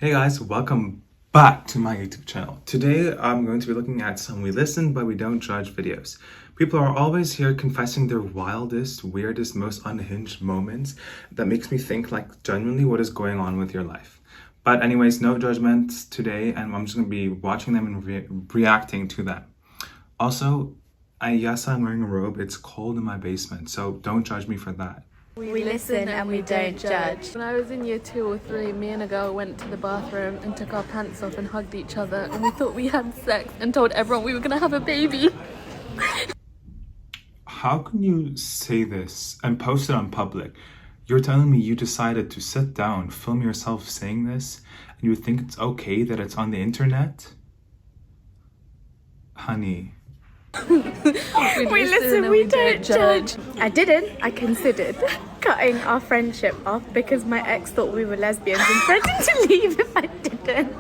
Hey guys, welcome back to my YouTube channel. Today I'm going to be looking at some we listen but we don't judge videos. People are always here confessing their wildest, weirdest, most unhinged moments that makes me think like genuinely what is going on with your life. But anyways, no judgment today, and I'm just going to be watching them and reacting to them. Also, yes, I'm wearing a robe. It's cold in my basement, so don't judge me for that. We listen and we don't judge. When I was in year 2 or 3, me and a girl went to the bathroom and took our pants off and hugged each other, and we thought we had sex and told everyone we were gonna have a baby. How can you say this and post it on public? You're telling me you decided to sit down, film yourself saying this, and you think it's okay that it's on the internet? Honey. We listen, we don't judge. I considered cutting our friendship off because my ex thought we were lesbians and threatened to leave if I didn't.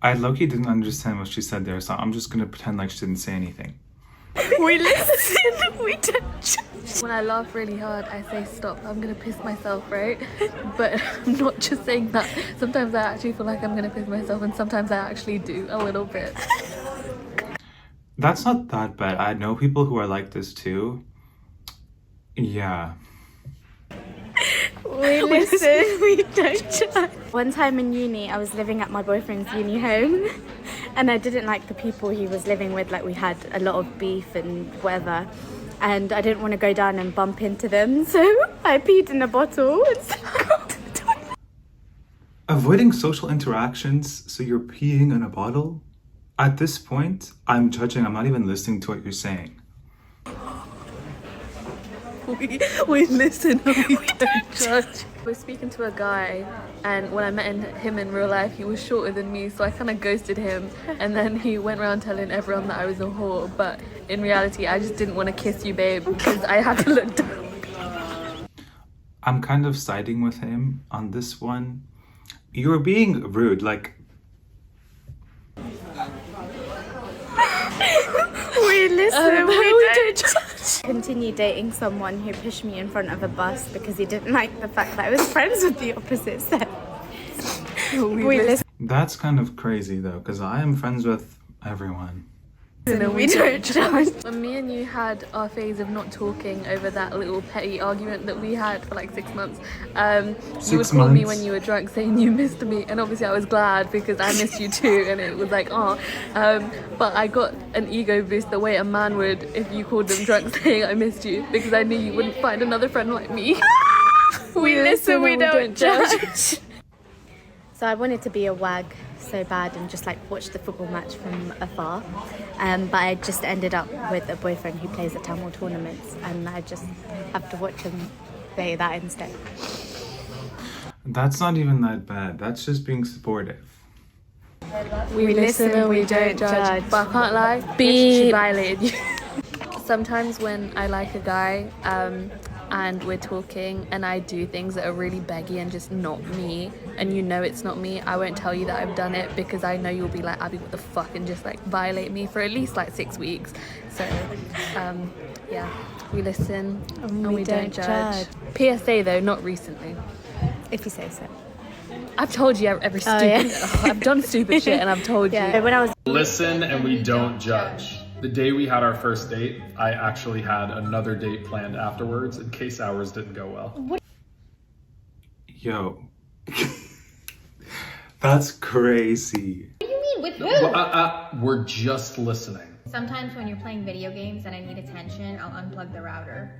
I low-key didn't understand what she said there, so I'm just gonna pretend like she didn't say anything. We listen, we don't judge. When I laugh really hard, I say stop, I'm gonna piss myself, right? But I'm not just saying that. Sometimes I actually feel like I'm gonna piss myself, and sometimes I actually do a little bit. That's not that bad. I know people who are like this too. Yeah. We listen, we don't judge. One time in uni, I was living at my boyfriend's uni home, and I didn't like the people he was living with. Like, we had a lot of beef and whatever, and I didn't want to go down and bump into them, so I peed in a bottle and got to the toilet. Avoiding social interactions, so you're peeing in a bottle? At this point, I'm judging. I'm not even listening to what you're saying. We listen and we don't judge. I was speaking to a guy, and when I met him in real life, he was shorter than me, so I kind of ghosted him, and then he went around telling everyone that I was a whore, but in reality I just didn't want to kiss you, babe, because I had to look down. I'm kind of siding with him on this one. You were being rude, like... We listen, we don't judge. Continue dating someone who pushed me in front of a bus because he didn't like the fact that I was friends with the opposite sex. We listen. That's kind of crazy though, because I am friends with everyone. We don't judge. When me and you had our phase of not talking over that little petty argument that we had for like 6 months, you would call me when you were drunk saying you missed me, and obviously I was glad because I missed you too, and it was like, oh. But I got an ego boost the way a man would if you called them drunk saying I missed you, because I knew you wouldn't find another friend like me. We listen, we don't judge. So I wanted to be a wag so bad and just like watch the football match from afar, but I just ended up with a boyfriend who plays at Tamil tournaments, and I just have to watch him play that instead. That's not even that bad. That's just being supportive. We listen and we don't judge. But I can't lie, she violated you. Sometimes when I like a guy, and we're talking and I do things that are really beggy and just not me, and you know it's not me, I won't tell you that I've done it because I know you'll be like, Abby, what the fuck, and just like violate me for at least like 6 weeks. So yeah, we listen and we don't judge. PSA though, not recently. If you say so. I've told you every stupid I've done stupid shit and I've told you. When I was Listen and we don't judge. The day we had our first date, I actually had another date planned afterwards in case ours didn't go well. Yo. That's crazy. What do you mean, with who? We're just listening. Sometimes when you're playing video games and I need attention, I'll unplug the router.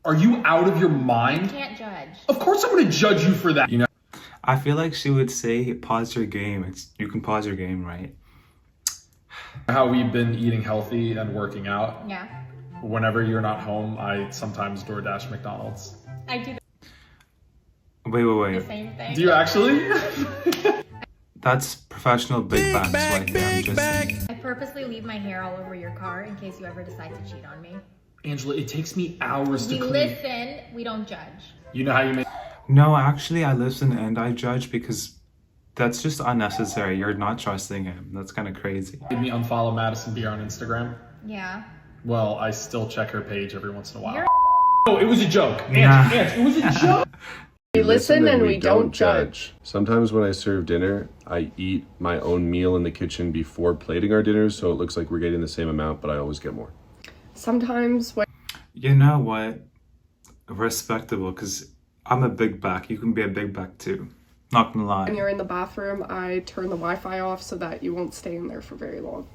Are you out of your mind? Can't judge. Of course I'm gonna judge you for that. You know, I feel like she would say, pause your game. You can pause your game, right? how we've been eating healthy and working out. Yeah. Whenever you're not home, I sometimes DoorDash McDonald's. I do Wait. the same thing. Do you actually? That's professional big back swiping. I'm just saying. I purposely leave my hair all over your car in case you ever decide to cheat on me. Angela, it takes me hours to We clean. listen, we don't judge. You know how you make... No, actually, I listen and I judge because that's just unnecessary. You're not trusting him. That's kind of crazy. Made me unfollow Madison Beer on Instagram. Yeah. Well, I still check her page every once in a while. You're Oh, it was a joke. Nah. It was a joke. We listen and we don't judge. Sometimes when I serve dinner, I eat my own meal in the kitchen before plating our dinners, so it looks like we're getting the same amount, but I always get more. Sometimes when You know what? Respectable, because I'm a big back. You can be a big back too. Not gonna lie. you're in the bathroom, I turn the Wi-Fi off so that you won't stay in there for very long.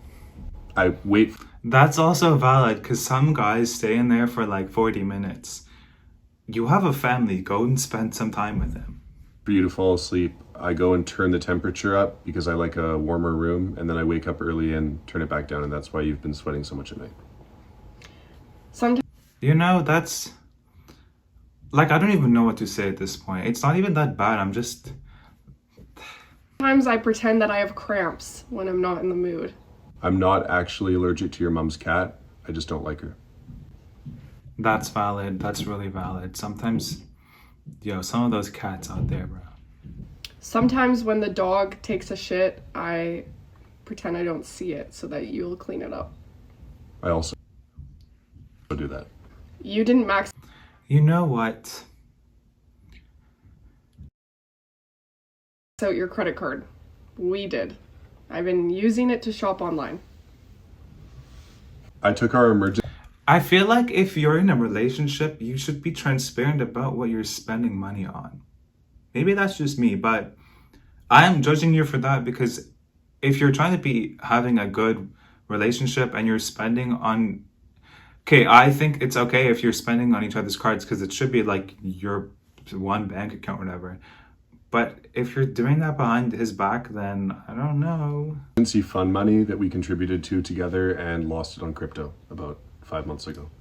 I wait That's also valid, because some guys stay in there for like 40 minutes. You have a family, go and spend some time with them. for you to fall asleep. I go and turn the temperature up because I like a warmer room, and then I wake up early and turn it back down, and that's why you've been sweating so much at night. Sometimes You know, that's... Like, I don't even know what to say at this point. It's not even that bad, I'm just... I pretend that I have cramps when I'm not in the mood. I'm not actually allergic to your mom's cat. I just don't like her. That's valid. That's really valid. Sometimes, yo, some of those cats out there, bro. Sometimes when the dog takes a shit, I pretend I don't see it so that you'll clean it up. I also do that. You didn't max You know what? out your credit card. We did. I've been using it to shop online. I took our emergency I feel like if you're in a relationship, you should be transparent about what you're spending money on. Maybe that's just me, but I am judging you for that because if you're trying to be having a good relationship and you're spending on... Okay, I think it's okay if you're spending on each other's cards because it should be like your one bank account or whatever. But if you're doing that behind his back, then I don't know. fund money that we contributed to together and lost it on crypto about 5 months ago.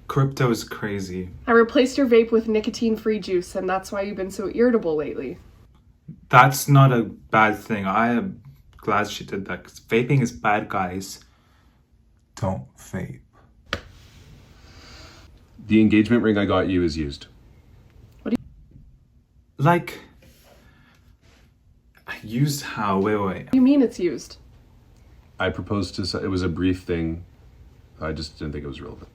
Crypto is crazy. I replaced your vape with nicotine-free juice, and that's why you've been so irritable lately. That's not a bad thing. I am glad she did that because vaping is bad, guys. Don't vape. The engagement ring I got you is used. Like, used how? Wait. What do you mean it's used? I proposed to, it was a brief thing. I just didn't think it was relevant.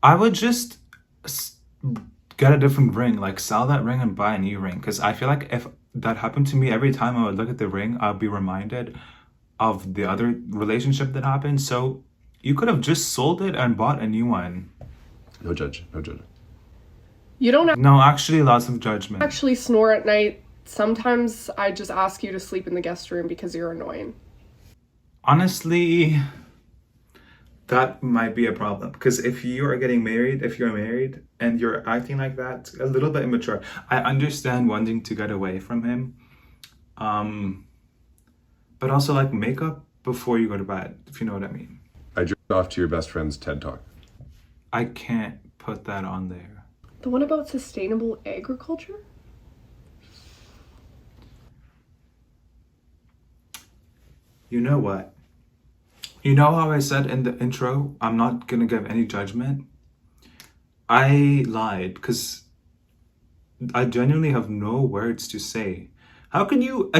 I would just get a different ring, like sell that ring and buy a new ring. Because I feel like if that happened to me, every time I would look at the ring, I'd be reminded of the other relationship that happened. So you could have just sold it and bought a new one. No judge, no judge. You don't No, actually, lots of judgment. actually snore at night. Sometimes I just ask you to sleep in the guest room because you're annoying. Honestly, that might be a problem because if you're married and you're acting like that, it's a little bit immature. I understand wanting to get away from him, but also like make up before you go to bed, if you know what I mean. I jerked off to your best friend's TED Talk. I can't put that on there. The one about sustainable agriculture? You know what? You know how I said in the intro, I'm not gonna give any judgment? I lied because I genuinely have no words to say. How can you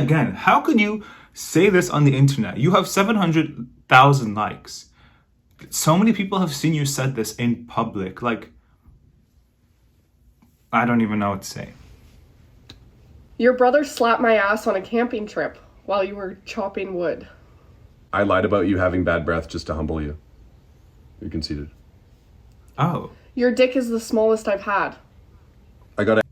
say this on the internet? You have 700,000 likes. So many people have seen you said this in public. Like, I don't even know what to say. Your brother slapped my ass on a camping trip while you were chopping wood. I lied about you having bad breath just to humble you. You're conceited. Oh. Your dick is the smallest I've had. I got a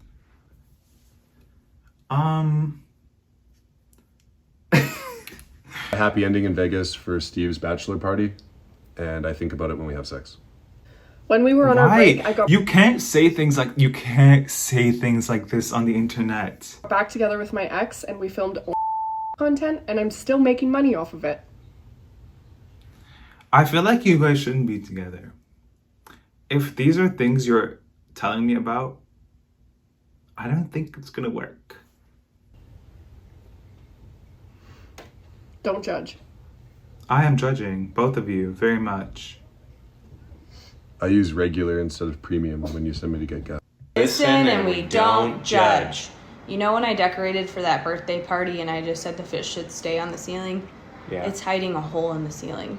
happy ending in Vegas for Steve's bachelor party, and I think about it when we have sex. When we were on our break, I got You can't say things like this on the internet. back together with my ex and we filmed content and I'm still making money off of it. I feel like you guys shouldn't be together. If these are things you're telling me about, I don't think it's gonna work. Don't judge. I am judging both of you very much. I use regular instead of premium when you send me to get gas. Listen and we don't judge. You know when I decorated for that birthday party and I just said the fish should stay on the ceiling? Yeah. It's hiding a hole in the ceiling.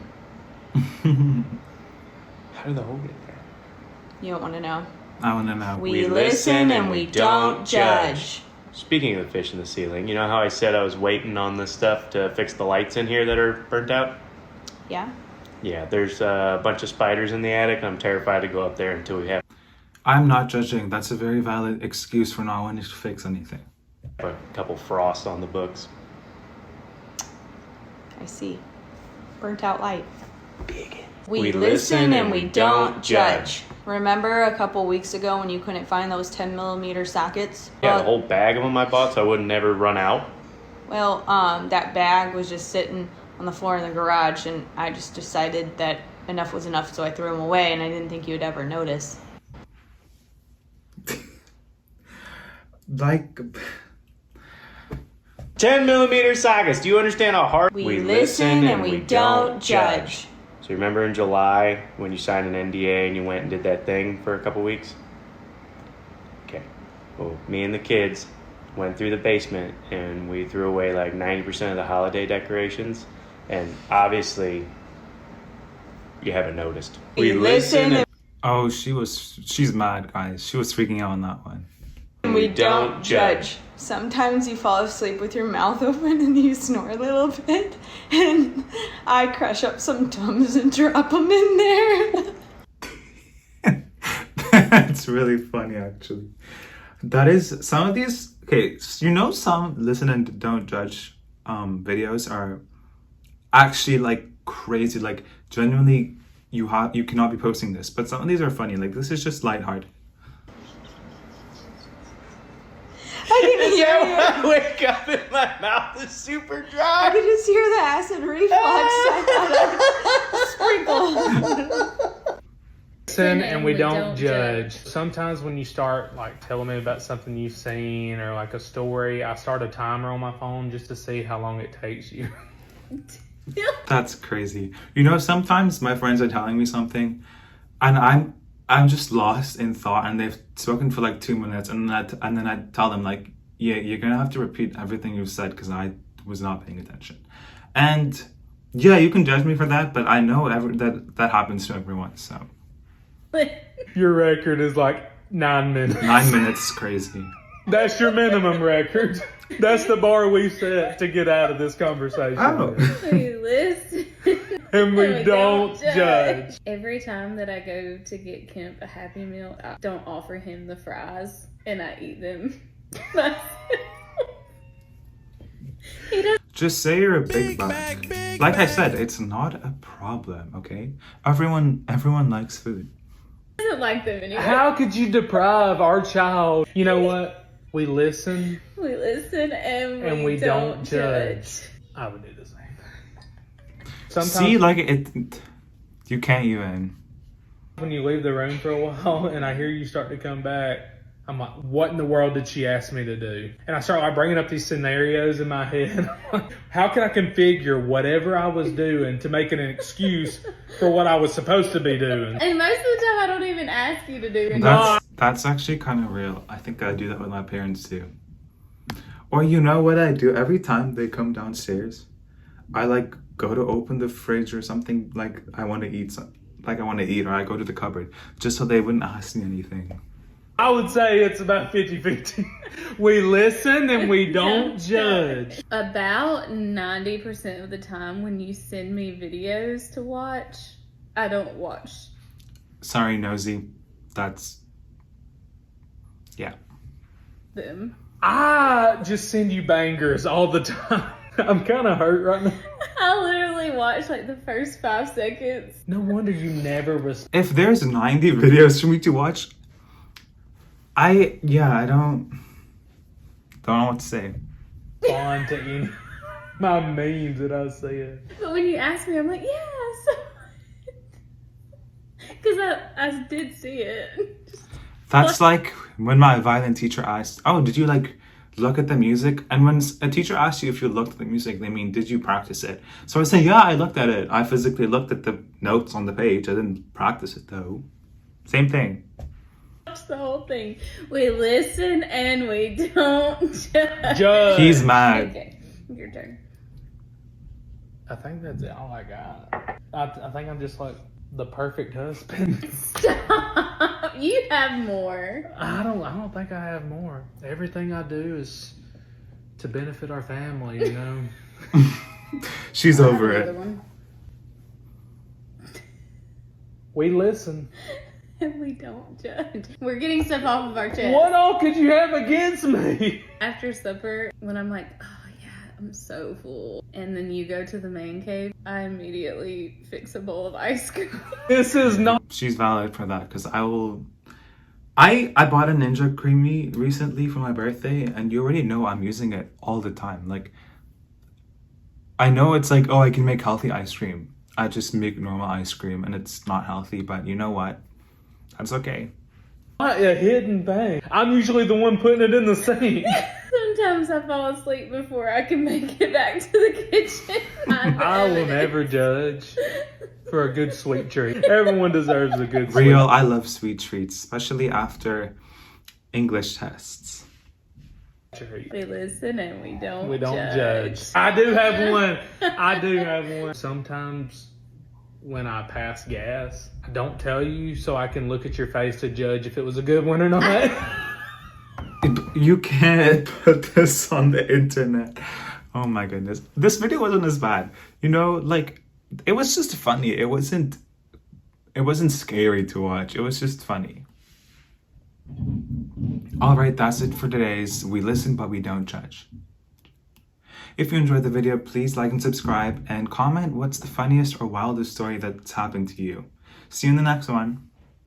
How did the hole get there? You don't want to know. I want to know. We listen and we don't judge. Speaking of the fish in the ceiling, you know how I said I was waiting on this stuff to fix the lights in here that are burnt out? Yeah? Yeah, there's a bunch of spiders in the attic. I'm terrified to go up there until we have I'm not judging. That's a very valid excuse for not wanting to fix anything. a couple frost on the books. I see. Burnt out light. Big. We listen and we don't judge. Remember a couple weeks ago when you couldn't find those 10mm sockets? Yeah, the whole bag of them I bought so I wouldn't never run out. Well, that bag was just sitting on the floor in the garage, and I just decided that enough was enough, so I threw them away, and I didn't think you would ever notice. Like, 10mm sockets. Do you understand how hard We listen and we don't judge. So you remember in July when you signed an NDA and you went and did that thing for a couple weeks? Okay. Well, me and the kids went through the basement and we threw away like 90% of the holiday decorations. And obviously, you haven't noticed. We listen and oh, she's mad, guys. She was freaking out on that one. we don't judge. Sometimes you fall asleep with your mouth open and you snore a little bit, and I crush up some Tums and drop them in there. That's really funny, actually. That is, some of these, okay, you know, some listen and don't judge videos are actually like crazy, like genuinely you cannot be posting this, but some of these are funny. Like, this is just lighthearted. I can hear Yeah, you. when I wake up and my mouth is super I dry. can just hear the acid reflux. Sprinkle. Listen and we don't judge. Sometimes when you start like telling me about something you've seen or like a story, I start a timer on my phone just to see how long it takes you. That's crazy. You know, sometimes my friends are telling me something and I'm just lost in thought, and they've spoken for like 2 minutes, and then I tell them like, yeah, you're gonna have to repeat everything you've said because I was not paying attention. And yeah, you can judge me for that, but I know that happens to everyone. So Your record is like 9 minutes. 9 minutes is crazy. That's your minimum record. That's the bar we set to get out of this conversation. Oh. We listen. And we don't judge. Every time that I go to get Kemp a Happy Meal, I don't offer him the fries, and I eat them myself. He doesn't. Just say you're a big bag. Like I said, it's not a problem, okay? Everyone likes food. Like them anyway. How could you deprive our child? You know what? We listen We listen and we don't judge. I would do the same. Sometimes See, like you can't even. when you leave the room for a while and I hear you start to come back, I'm like, what in the world did she ask me to do? And I start like bringing up these scenarios in my head. How can I configure whatever I was doing to make it an excuse for what I was supposed to be doing? And most of the time, I don't even ask you to do it. That's actually kind of real. I think I do that with my parents too. Or you know what I do? Every time they come downstairs, I like go to open the fridge or something, like I want to eat or I go to the cupboard just so they wouldn't ask me anything. I would say it's about 50-50. We listen and we don't judge. About 90% of the time when you send me videos to watch, I don't watch Sorry, nosy. That's yeah. them. I just send you bangers all the time. I'm kind of hurt right now. I literally watch like the first 5 seconds. No wonder you never respond. If there's 90 videos for me to watch, I don't know what to say. To any my memes that I said. But when you ask me, I'm like, yeah, so. Because I did see it. That's like when my violin teacher asked, oh, did you like look at the music? And when a teacher asks you if you looked at the music, they mean, did you practice it? So I say, yeah, I looked at it. I physically looked at the notes on the page. I didn't practice it though. Same thing. Watch the whole thing. We listen and we don't judge. He's mad. Okay, your turn. I think that's all I got. I think I'm just like the perfect husband. Stop. You have more. I don't think I have more. Everything I do is to benefit our family, you know. She's over it. One. We listen. And we don't judge. We're getting stuff off of our chest. What all could you have against me? After supper, when I'm like, oh yeah, I'm so full, and then you go to the man cave, I immediately fix a bowl of ice cream. This is not. She's valid for that, because I bought a Ninja Creamy recently for my birthday, and you already know I'm using it all the time. Like, I know it's like, oh, I can make healthy ice cream. I just make normal ice cream and it's not healthy, but you know what? That's okay. Not a hidden thing. I'm usually the one putting it in the sink. Sometimes I fall asleep before I can make it back to the kitchen. I will never judge for a good sweet treat. Everyone deserves a good sweet Real, I love sweet treats, especially after English tests. treat. We listen and we don't judge. I do have one. Sometimes when I pass gas, I don't tell you so I can look at your face to judge if it was a good one or not. You can't put this on the internet. Oh my goodness. This video wasn't as bad. You know, like, it was just funny. It wasn't scary to watch. It was just funny. Alright, that's it for today's We Listen But We Don't Judge. If you enjoyed the video, please like and subscribe and comment what's the funniest or wildest story that's happened to you. See you in the next one.